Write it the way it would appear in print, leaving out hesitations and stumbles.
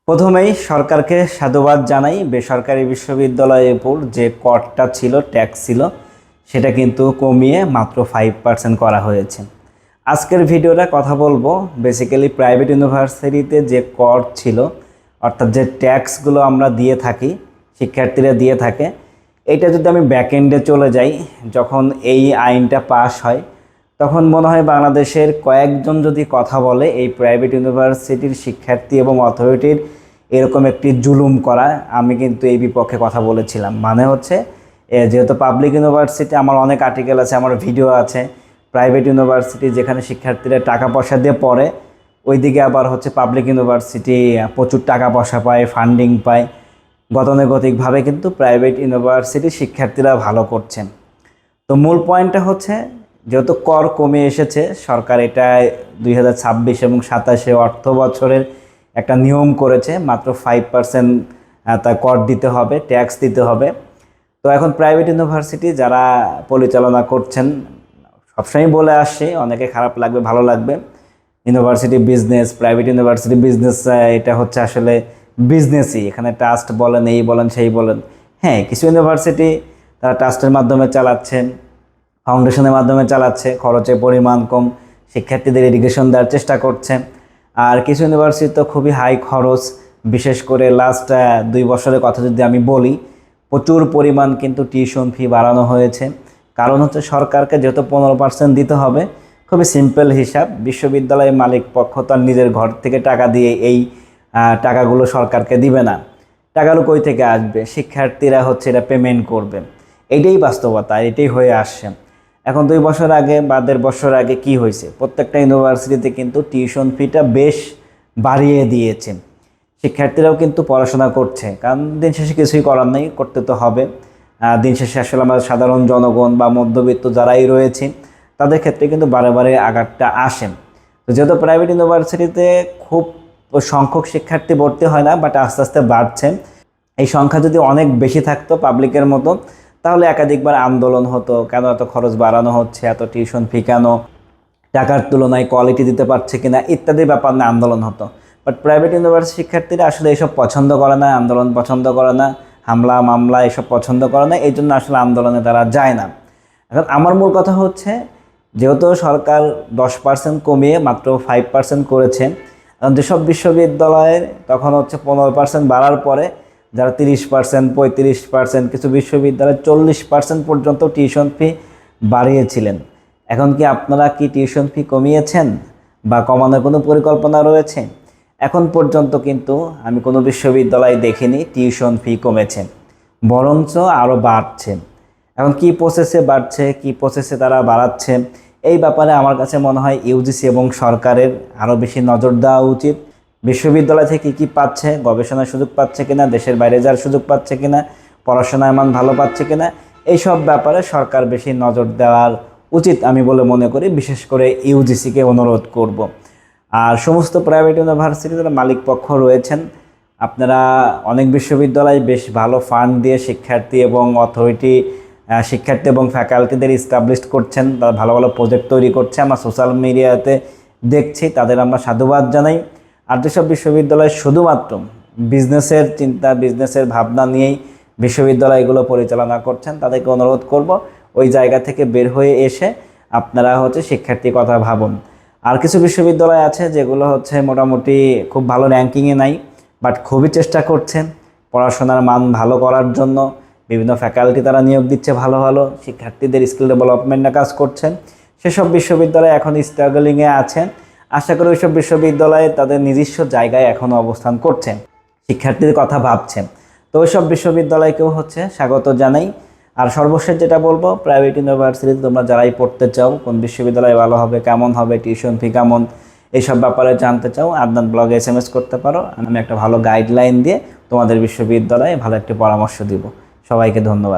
প্রথমেই সরকারকে সাধুবাদ জানাই। বেসরকারি বিশ্ববিদ্যালয়ের উপর যে করটা ছিল, ট্যাক্স ছিল, সেটা কিন্তু কমিয়ে মাত্র 5% করা হয়েছে। আজকের ভিডিওটা কথা বলবো বেসিক্যালি প্রাইভেট ইউনিভার্সিটিতে যে কর ছিল, অর্থাৎ যে ট্যাক্সগুলো আমরা দিয়ে থাকি, শিক্ষার্থীরা দিয়ে থাকে, এটা যদি আমি ব্যাকএন্ডে চলে যাই, যখন এই আইনটা পাস হয় তখন মনে হয় বাংলাদেশের কয়েকজন যদি কথা বলে এই প্রাইভেট ইউনিভার্সিটির শিক্ষার্থী এবং অথরিটির এরকম একটি জুলুম করা, আমি কিন্তু এই বিপক্ষে কথা বলেছিলাম। মানে হচ্ছে যেহেতু পাবলিক ইউনিভার্সিটি, আমার অনেক আর্টিকেল আছে, আমার ভিডিও আছে, প্রাইভেট ইউনিভার্সিটি যেখানে শিক্ষার্থীরা টাকা পয়সা দিয়ে পড়ে, ওইদিকে আবার হচ্ছে পাবলিক ইউনিভার্সিটি প্রচুর টাকা পয়সা পায়, ফান্ডিং পায়, গতানুগতিকভাবে কিন্তু প্রাইভেট ইউনিভার্সিটির শিক্ষার্থীরা ভালো করছেন। তো মূল পয়েন্টটা হচ্ছে, যেহেতু কর কমে এসেছে, সরকার এটা 2026 এবং 27 অর্থ বছরের একটা নিয়ম করেছে, মাত্র 5% তা কর দিতে হবে, ট্যাক্স দিতে হবে। তো এখন প্রাইভেট ইউনিভার্সিটি যারা পরিচালনা করছেন, সবসময় বলে আসছে, অনেকে খারাপ লাগবে ভালো লাগবে, university business, private university business, এটা হচ্ছে আসলে বিজনেসই। এখানে ট্রাস্ট বলেন, এই বলেন, সেই বলেন। হ্যাঁ, কিছু ইউনিভার্সিটি তারা ট্রাস্টের মাধ্যমে চালাচ্ছেন, ফাউন্ডেশনের মাধ্যমে চালাচ্ছে, খরচের পরিমাণ কম, শিক্ষার্থীদের এডুকেশন দেওয়ার চেষ্টা করছে। আর কিছু ইউনিভার্সিটি তো খুবই হাই খরচ, বিশেষ করে লাস্ট 2 বছরের কথা যদি আমি বলি, প্রচুর পরিমাণ কিন্তু টিউশন ফি বাড়ানো হয়েছে। কারণ হচ্ছে সরকারকে যেহেতু 15% দিতে হবে, খুবই সিম্পল হিসাব, বিশ্ববিদ্যালয়ের মালিক পক্ষ তার নিজের ঘর থেকে টাকা দিয়ে এই টাকাগুলো সরকারকে দিবে না। টাকাগুলো কই থেকে আসবে? শিক্ষার্থীরা হচ্ছে এটা পেমেন্ট করবে। এটাই বাস্তবতা, এটাই হয়ে আসছে। এখন 2 বছর আগে বা 1.5 বছর আগে কি হয়েছে, প্রত্যেকটা ইউনিভার্সিটিতে কিন্তু টিউশন ফিটা বেশ বাড়িয়ে দিয়েছে। শিক্ষার্থীরাও কিন্তু পড়াশোনা করছে, কারণ দিন শেষে কিছুই করার নেই, করতে তো হবে। দিন শেষে আসলে আমাদের সাধারণ জনগণ বা মধ্যবিত্ত যারাই রয়েছে, তাদের ক্ষেত্রে কিন্তু বারে বারে আঘাতটা আসে। তো যেহেতু প্রাইভেট ইউনিভার্সিটিতে খুব সংখ্যক শিক্ষার্থী ভর্তি হয় না, বাট আস্তে আস্তে বাড়ছে। এই সংখ্যা যদি অনেক বেশি থাকতো পাবলিকের মতো, তাহলে একাধিকবার আন্দোলন হতো, কেন এত খরচ বাড়ানো হচ্ছে, এত টিউশন ফি কেন, টাকার তুলনায় কোয়ালিটি দিতে পারছে কিনা, ইত্যাদি ব্যাপার নিয়ে আন্দোলন হতো। বাট প্রাইভেট ইউনিভার্সিটি শিক্ষার্থীরা আসলে এসব পছন্দ করে না, আন্দোলন পছন্দ করে না, হামলা মামলা এসব পছন্দ করে না, এই জন্য আসলে আন্দোলনে তারা যায় না। এখন আমার মূল কথা হচ্ছে, যেহেতু সরকার 10% কমিয়ে মাত্র 5% করেছে, যেসব বিশ্ববিদ্যালয়ের তখন হচ্ছে 15% বাড়ার পরে যারা 30%, 35%, কিছু বিশ্ববিদ্যালয়ে 40% পর্যন্ত টিউশন ফি বাড়িয়েছিলেন। এখন কি আপনারা কি টিউশন ফি কমিয়েছেন বা কমানোর কোনো পরিকল্পনা রয়েছে? এখন পর্যন্ত কিন্তু আমি কোনো বিশ্ববিদ্যালয়ে দেখিনি টিউশন ফি কমেছে, বরঞ্চ আরও বাড়ছে। এখন কি প্রসেসে বাড়ছে, কি প্রসেসে তারা বাড়াচ্ছে, এই ব্যাপারে আমার কাছে মনে হয় ইউজিসি এবং সরকারের আরও বেশি নজর দেওয়া উচিত। বিশ্ববিদ্যালয় থেকে কী পাচ্ছে, গবেষণার সুযোগ পাচ্ছে কিনা, দেশের বাইরে যাওয়ার সুযোগ পাচ্ছে কিনা, পড়াশোনার মান ভালো পাচ্ছে কিনা, এইসব ব্যাপারে সরকার বেশি নজর দেওয়ার উচিত আমি বলে মনে করি। বিশেষ করে ইউজিসিকে অনুরোধ করব। আর সমস্ত প্রাইভেট ইউনিভার্সিটির মালিক পক্ষ রয়েছেন, আপনারা অনেক বিশ্ববিদ্যালয় বেশ ভালো ফান্ড দিয়ে শিক্ষার্থী এবং শিক্ষার্থী এবং ফ্যাকাল্টিদের ইস্টাবলিশড করছেন, তারা ভালো ভালো প্রজেক্ট তৈরি করছে, আমরা সোশ্যাল মিডিয়াতে দেখছি, তাদের আমরা সাধুবাদ জানাই। আর যেসব বিশ্ববিদ্যালয় শুধুমাত্র বিজনেসের চিন্তা, বিজনেসের ভাবনা নিয়েই বিশ্ববিদ্যালয়গুলো পরিচালনা করছেন, তাদেরকে অনুরোধ করব ওই জায়গা থেকে বের হয়ে এসে আপনারা হচ্ছে শিক্ষার্থীর কথা ভাবুন। আর কিছু বিশ্ববিদ্যালয় আছে যেগুলো হচ্ছে মোটামুটি খুব ভালো র্যাঙ্কিংয়ে নাই, বাট খুবই চেষ্টা করছে পড়াশোনার মান ভালো করার জন্য, বিভিন্ন ফ্যাকাল্টি তারা নিয়োগ দিচ্ছে, ভালো ভালো শিক্ষার্থীদের স্কিল ডেভেলপমেন্টে কাজ করছেন। সেসব বিশ্ববিদ্যালয় এখন স্ট্রাগলিংয়ে আছেন। আশা করি ওইসব বিশ্ববিদ্যালয়ে তাদের নিজস্ব জায়গায় এখনও অবস্থান করছেন, শিক্ষার্থীদের কথা ভাবছেন। তো ওইসব বিশ্ববিদ্যালয়কেও হচ্ছে স্বাগত জানাই। আর সর্বশেষ যেটা বলবো, প্রাইভেট ইউনিভার্সিটিতে তোমরা যারাই পড়তে চাও, কোন বিশ্ববিদ্যালয় ভালো হবে, কেমন হবে, টিউশন ফি কেমন, এইসব ব্যাপারে জানতে চাও, আদনান ব্লগে SMS করতে পারো। আমি একটা ভালো গাইডলাইন দিয়ে তোমাদের বিশ্ববিদ্যালয়ে ভালো একটি পরামর্শ দিব। সবাইকে ধন্যবাদ।